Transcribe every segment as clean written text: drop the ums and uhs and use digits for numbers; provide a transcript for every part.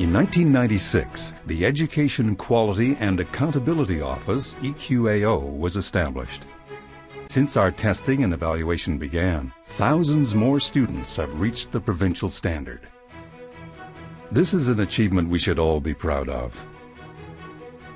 In 1996, the Education Quality and Accountability Office, EQAO, was established. Since our testing and evaluation began, thousands more students have reached the provincial standard. This is an achievement we should all be proud of.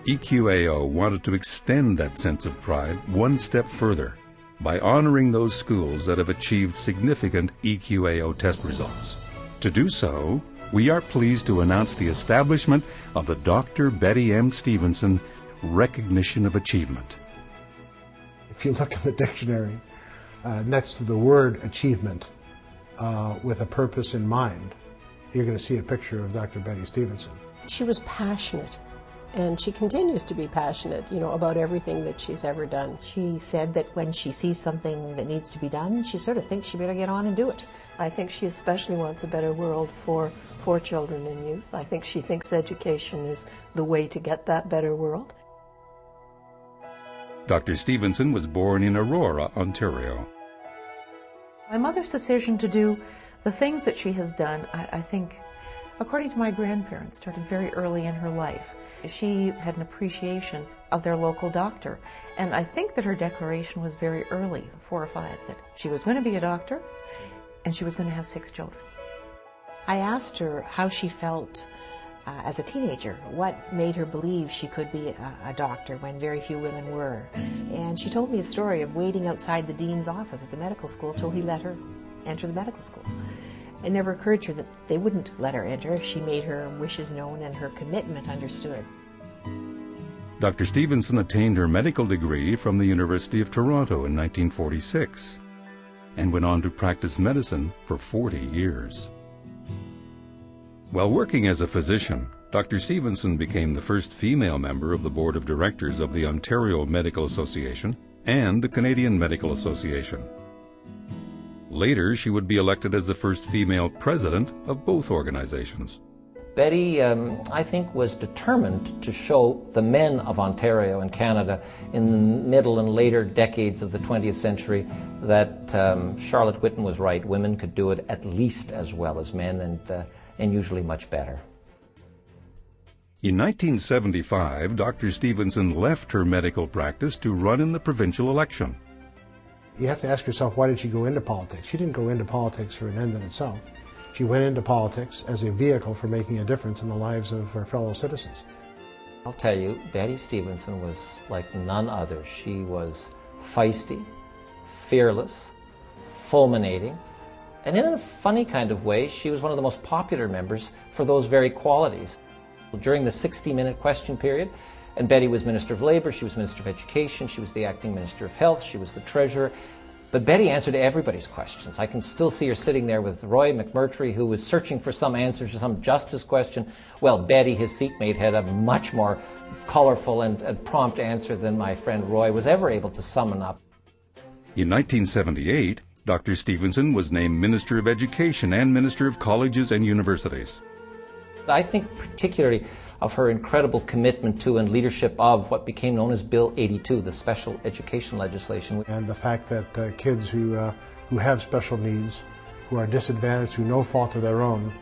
EQAO wanted to extend that sense of pride one step further by honoring those schools that have achieved significant EQAO test results. To do so, we are pleased to announce the establishment of the Dr. Bette M. Stephenson Recognition of Achievement. If you look in the dictionary, next to the word achievement, with a purpose in mind, you're going to see a picture of Dr. Bette Stephenson. She was passionate, and she continues to be passionate, about everything that she's ever done. She said that when she sees something that needs to be done, she sort of thinks she better get on and do it. I think she especially wants a better world for children and youth. I think she thinks education is the way to get that better world. Dr. Stephenson was born in Aurora, Ontario. My mother's decision to do the things that she has done, I think, according to my grandparents, started very early in her life. She had an appreciation of their local doctor, and I think that her declaration was very early, 4 or 5, that she was going to be a doctor and she was going to have 6 children. I asked her how she felt as a teenager, what made her believe she could be a doctor when very few women were. And she told me a story of waiting outside the dean's office at the medical school till he let her enter the medical school. It never occurred to her that they wouldn't let her enter if she made her wishes known and her commitment understood. Dr. Stephenson attained her medical degree from the University of Toronto in 1946 and went on to practice medicine for 40 years. While working as a physician, Dr. Stephenson became the first female member of the Board of Directors of the Ontario Medical Association and the Canadian Medical Association. Later, she would be elected as the first female president of both organizations. Bette, I think, was determined to show the men of Ontario and Canada in the middle and later decades of the 20th century that Charlotte Whitten was right. Women could do it at least as well as men, and usually much better. In 1975, Dr. Stephenson left her medical practice to run in the provincial election. You have to ask yourself, why did she go into politics? She didn't go into politics for an end in itself. She went into politics as a vehicle for making a difference in the lives of her fellow citizens. I'll tell you, Bette Stephenson was like none other. She was feisty, fearless, fulminating, and in a funny kind of way, she was one of the most popular members for those very qualities. During the 60-minute question period, and Bette was Minister of Labour, she was Minister of Education, she was the Acting Minister of Health, she was the Treasurer. But Bette answered everybody's questions. I can still see her sitting there with Roy McMurtry, who was searching for some answer to some justice question. Well, Bette, his seatmate, had a much more colourful and prompt answer than my friend Roy was ever able to summon up. In 1978, Dr. Stephenson was named Minister of Education and Minister of Colleges and Universities. I think particularly of her incredible commitment to and leadership of what became known as Bill 82, the special education legislation. And the fact that kids who have special needs, who are disadvantaged through no fault of their own,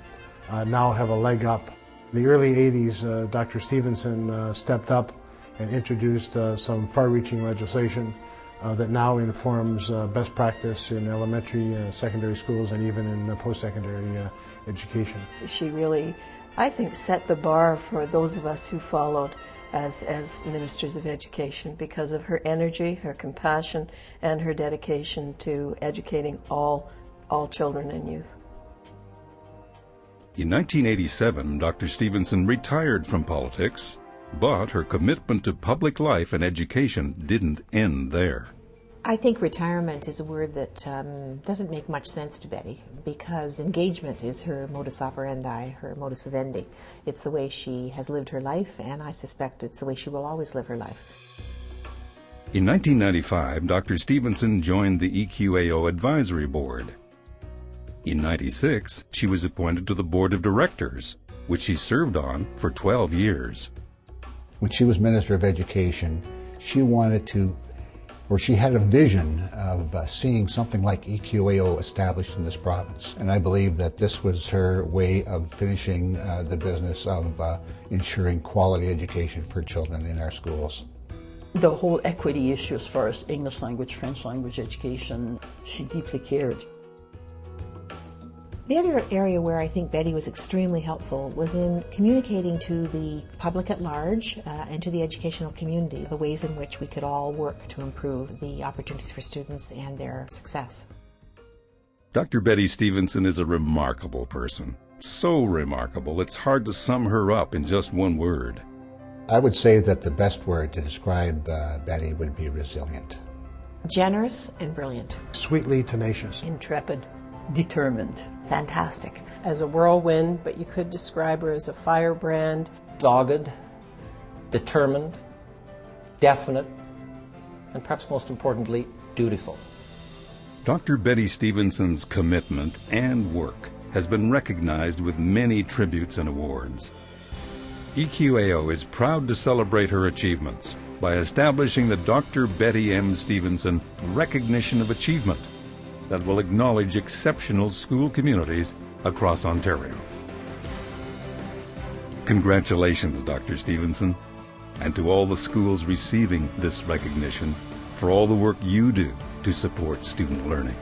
now have a leg up. In the early 80s, Dr. Stephenson stepped up and introduced some far-reaching legislation that now informs best practice in elementary, secondary schools, and even in post-secondary education. She really, I think, set the bar for those of us who followed as ministers of education because of her energy, her compassion, and her dedication to educating all children and youth. In 1987, Dr. Stephenson retired from politics, but her commitment to public life and education didn't end there. I think retirement is a word that doesn't make much sense to Bette because engagement is her modus operandi, her modus vivendi. It's the way she has lived her life, and I suspect it's the way she will always live her life. In 1995, Dr. Stephenson joined the EQAO Advisory Board. In 1996, she was appointed to the Board of Directors, which she served on for 12 years. When she was Minister of Education, she wanted to, or she had a vision of seeing something like EQAO established in this province. And I believe that this was her way of finishing the business of ensuring quality education for children in our schools. The whole equity issue as far as English language, French language education, she deeply cared. The other area where I think Bette was extremely helpful was in communicating to the public at large and to the educational community the ways in which we could all work to improve the opportunities for students and their success. Dr. Bette Stephenson is a remarkable person. So remarkable, it's hard to sum her up in just one word. I would say that the best word to describe Bette would be resilient. Generous and brilliant. Sweetly tenacious. Intrepid. Determined. Fantastic. As a whirlwind, but you could describe her as a firebrand. Dogged, determined, definite, and perhaps most importantly, dutiful. Dr. Bette Stephenson's commitment and work has been recognized with many tributes and awards. EQAO is proud to celebrate her achievements by establishing the Dr. Bette M. Stephenson Recognition of Achievement that will acknowledge exceptional school communities across Ontario. Congratulations, Dr. Stephenson, and to all the schools receiving this recognition for all the work you do to support student learning.